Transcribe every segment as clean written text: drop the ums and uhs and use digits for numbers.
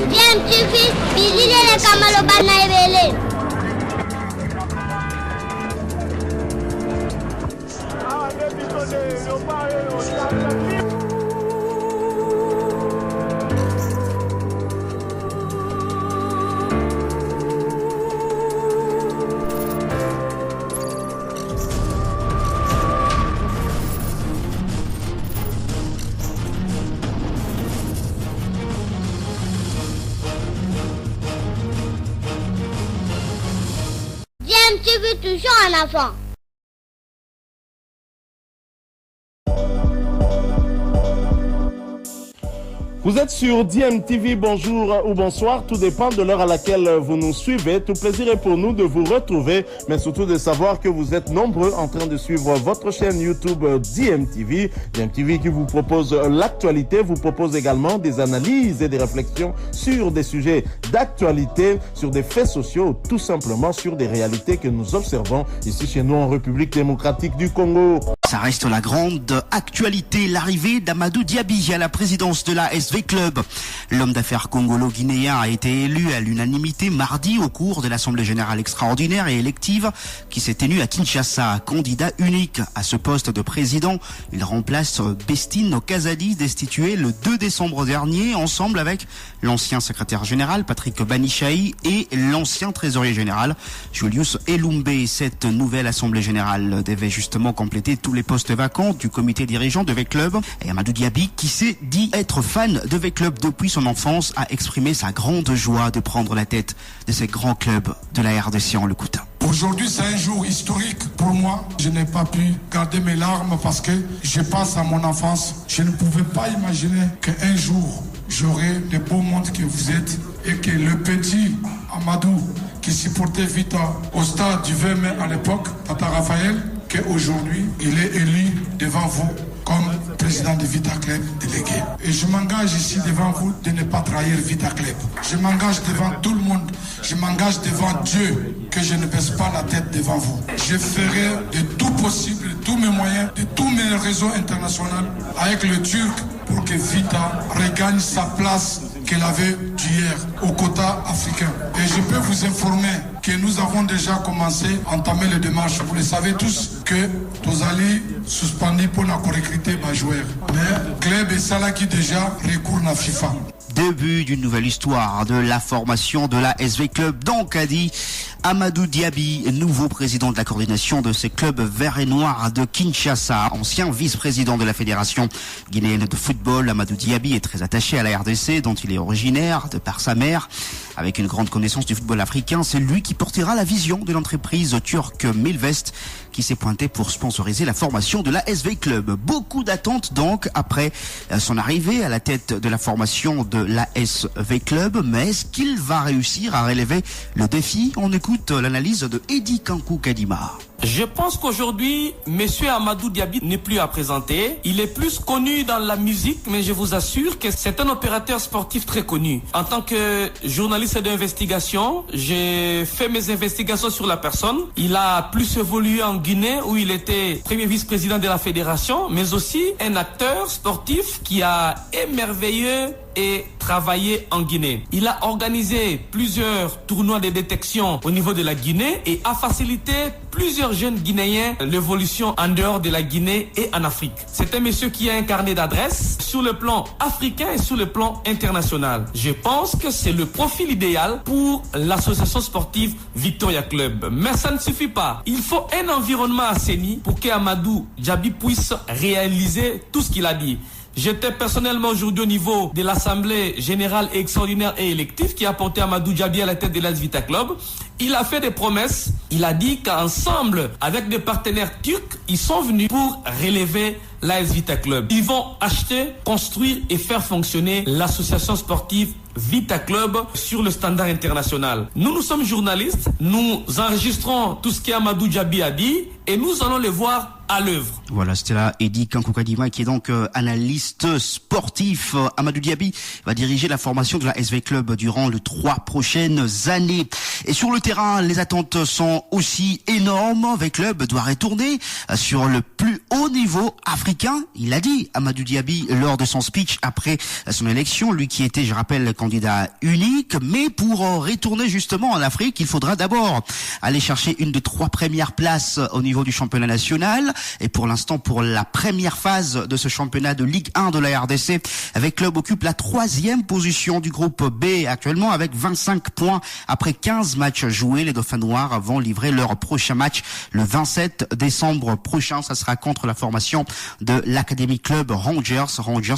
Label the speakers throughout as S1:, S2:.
S1: DMTV, Billy Kamalo Banaibele. DMTV toujours en avant.
S2: Vous êtes sur DMTV, bonjour ou bonsoir, tout dépend de l'heure à laquelle vous nous suivez. Tout plaisir est pour nous de vous retrouver, mais surtout de savoir que vous êtes nombreux en train de suivre votre chaîne YouTube DMTV. DMTV qui vous propose l'actualité, vous propose également des analyses et des réflexions sur des sujets d'actualité, sur des faits sociaux, tout simplement sur des réalités que nous observons ici chez nous en République démocratique du Congo.
S3: Ça reste la grande actualité, l'arrivée d'Amadou Diaby à la présidence de la SV Club. L'homme d'affaires congolo-guinéen a été élu à l'unanimité mardi au cours de l'Assemblée générale extraordinaire et élective qui s'est tenue à Kinshasa. Candidat unique à ce poste de président, il remplace Bestine Okazadi, destitué le 2 décembre dernier, ensemble avec l'ancien secrétaire général Patrick Banichaï et l'ancien trésorier général Julius Elumbe. Cette nouvelle Assemblée générale devait justement compléter tous les postes vacants du comité dirigeant de V-Club. Et Amadou Diaby, qui s'est dit être fan de V-Club depuis son enfance, a exprimé sa grande joie de prendre la tête de ces grands clubs de la RDC en l'écoutant.
S4: Aujourd'hui, c'est un jour historique pour moi. Je n'ai pas pu garder mes larmes parce que je pense à mon enfance. Je ne pouvais pas imaginer qu'un jour, j'aurai le beau monde que vous êtes et que le petit Amadou qui supportait Vita au stade du 20 mai à l'époque, Tata Raphaël, qu'aujourd'hui, il est élu devant vous comme président de Vita Club délégué. Et je m'engage ici devant vous de ne pas trahir Vita Club. Je m'engage devant tout le monde. Je m'engage devant Dieu que je ne baisse pas la tête devant vous. Je ferai de tout possible, de tous mes moyens, de tous mes réseaux internationaux avec le Turc pour que Vita regagne sa place qu'elle avait d'hier au quota africain. Et je peux vous informer que nous avons déjà commencé à entamer les démarches. Vous le savez tous que Tozali suspendu pour la recruter ma joueur. Mais club et Salaki déjà recours à FIFA.
S3: Début d'une nouvelle histoire de la formation de la SV Club. Donc, a dit Amadou Diaby, nouveau président de la coordination de ces clubs verts et noirs de Kinshasa, ancien vice-président de la Fédération guinéenne de football. Amadou Diaby est très attaché à la RDC, dont il est originaire, de par sa mère. Avec une grande connaissance du football africain, c'est lui qui portera la vision de l'entreprise turque Milvest, qui s'est pointé pour sponsoriser la formation de la SV Club. Beaucoup d'attentes donc après son arrivée à la tête de la formation de la SV Club, mais est-ce qu'il va réussir à relever le défi? On écoute l'analyse de Eddie Kankou Kadima.
S5: Je pense qu'aujourd'hui, monsieur Amadou Diaby n'est plus à présenter. Il est plus connu dans la musique, mais je vous assure que c'est un opérateur sportif très connu. En tant que journaliste d'investigation, j'ai fait mes investigations sur la personne. Il a plus évolué en Guinée, où il était premier vice-président de la fédération, mais aussi un acteur sportif qui a émerveillé et travaillé en Guinée. Il a organisé plusieurs tournois de détection au niveau de la Guinée et a facilité plusieurs jeunes Guinéens l'évolution en dehors de la Guinée et en Afrique. C'est un monsieur qui a un carnet d'adresses sur le plan africain et sur le plan international. Je pense que c'est le profil idéal pour l'association sportive Victoria Club. Mais ça ne suffit pas. Il faut un environnement assaini pour qu'Amadou Diaby puisse réaliser tout ce qu'il a dit. J'étais personnellement aujourd'hui au niveau de l'Assemblée générale extraordinaire et élective qui a porté Amadou Diaby à la tête de l'AS Vita Club. Il a fait des promesses. Il a dit qu'ensemble, avec des partenaires turcs, ils sont venus pour relever l'AS Vita Club. Ils vont acheter, construire et faire fonctionner l'association sportive Vita Club sur le standard international. Nous sommes journalistes, nous enregistrons tout ce qu'Amadou Diaby a dit et nous allons les voir à l'œuvre.
S3: Voilà, c'était là Eddie Kankou Kadima qui est donc analyste sportif. Amadou Diaby va diriger la formation de la SV Club durant les 3 prochaines années. Et sur le terrain, les attentes sont aussi énormes. V Club doit retourner sur le plus haut niveau africain africain. Il a dit, Amadou Diaby, lors de son speech après son élection, lui qui était, je rappelle, candidat unique, mais pour retourner justement en Afrique, il faudra d'abord aller chercher une des 3 premières places au niveau du championnat national. Et pour l'instant, pour la première phase de ce championnat de Ligue 1 de la RDC, avec club occupe la 3e position du groupe B actuellement avec 25 points après 15 matchs joués. Les Dauphins Noirs vont livrer leur prochain match le 27 décembre prochain. Ça sera contre la formation de l'Académie Club Rangers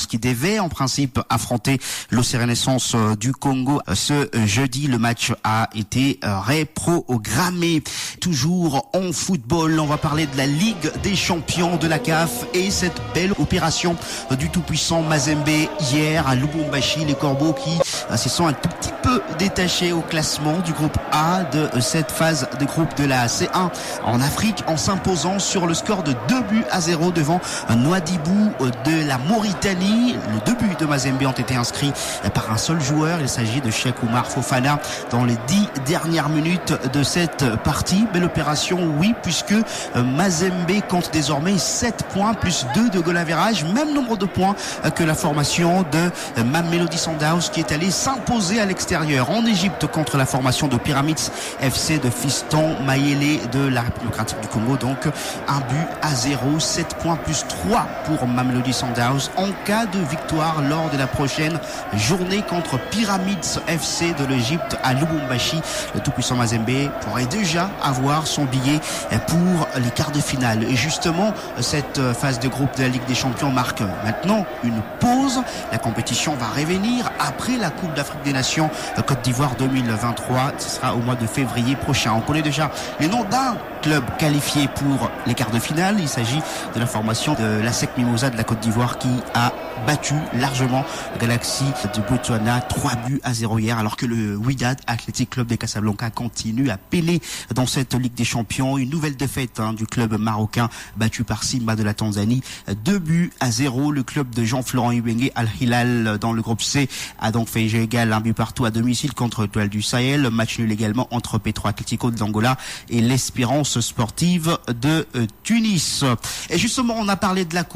S3: qui devait en principe affronter l'OC Renaissance du Congo ce jeudi. Le match a été reprogrammé. Toujours en football, on va parler de la Ligue des champions de la CAF et cette belle opération du tout-puissant Mazembe hier à Lubumbashi. Les Corbeaux qui se sont un tout petit peu détachés au classement du groupe A de cette phase de groupe de la C1 en Afrique en s'imposant sur le score de 2-0 devant Nouadhibou de la Mauritanie. Les 2 buts de Mazembe ont été inscrits par un seul joueur. Il s'agit de Cheikh Oumar Fofana dans les 10 dernières minutes de cette partie. Belle opération, oui, puisque Mazembe compte désormais 7 points plus 2 de goal average, même nombre de points que la formation de Mamelodi Sundowns qui est allée s'imposer à l'extérieur en Égypte contre la formation de Pyramids FC de Fiston Mayele de la République démocratique du Congo. Donc 1-0, 7 points plus 3 pour Mamelodi Sundowns en cas de victoire lors de la prochaine journée contre Pyramids FC de l'Égypte à Lubumbashi. Le tout-puissant Mazembe pourrait déjà avoir son billet pour les quarts de finale. Et justement, cette phase de groupe de la Ligue des Champions marque maintenant une pause. La compétition va revenir après la Coupe d'Afrique des Nations Côte d'Ivoire 2023. Ce sera au mois de février prochain. On connaît déjà les noms d'un club qualifié pour les quarts de finale. Il s'agit de la formation de l'ASEC Mimosa de la Côte d'Ivoire qui a battu largement Galaxy de Botswana 3-0 hier, alors que le Wydad Athletic Club de Casablanca continue à peiner dans cette Ligue des Champions. Une nouvelle défaite du club marocain battu par Simba de la Tanzanie 2-0. Le club de Jean-Florent Ibenge Al Hilal dans le groupe C a donc fait jeu égal, 1 but partout à domicile contre Étoile du Sahel. Match nul également entre Petro Atlético de l'Angola et l'Espérance sportive de Tunis. Et justement, on a parlé de la Coupe